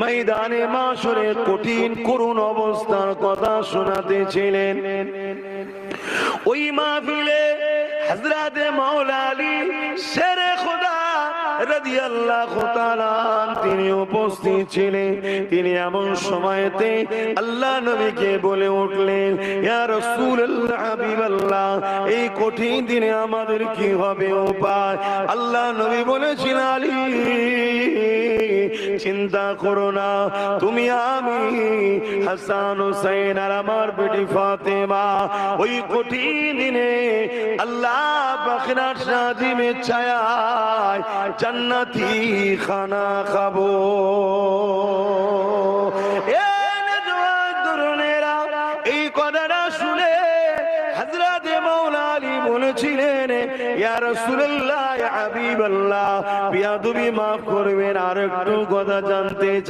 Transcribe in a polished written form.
ময়দানে মাশরের কঠিন করুণ অবস্থার কথা শোনাতেছিলেন। ওই মাহফিলে হযরত মাওলা আলী শেরে খোদা রাদিয়াল্লাহু তাআলা তিনি উপস্থিত ছিলেন। তিনি এমন সময়তে আল্লাহ নবীকে বলে উঠলেন, ইয়া রাসূলুল্লাহ হাবিবাল্লাহ, এই কঠিন দিনে আমাদের কি হবে উপায়? আল্লাহ নবী বলেছিলেন, আলী চিন্তা করো না, তুমি আমি হাসান হুসাইন আর আমার বেটি ফাতেমা ওই কঠিন দিনে আল্লাহ পাকের শাদিমে ছায়ায় জান্নাতি খানা খাবো। এই কথাটা শুনে হযরত মাওলা আলী বলেছিলেন, ইয়া রাসূলুল্লাহ ইয়া হাবিবাল্লাহ, বিয়াদবি মাফ করবেন, আর একটু কথা জানতে চাই।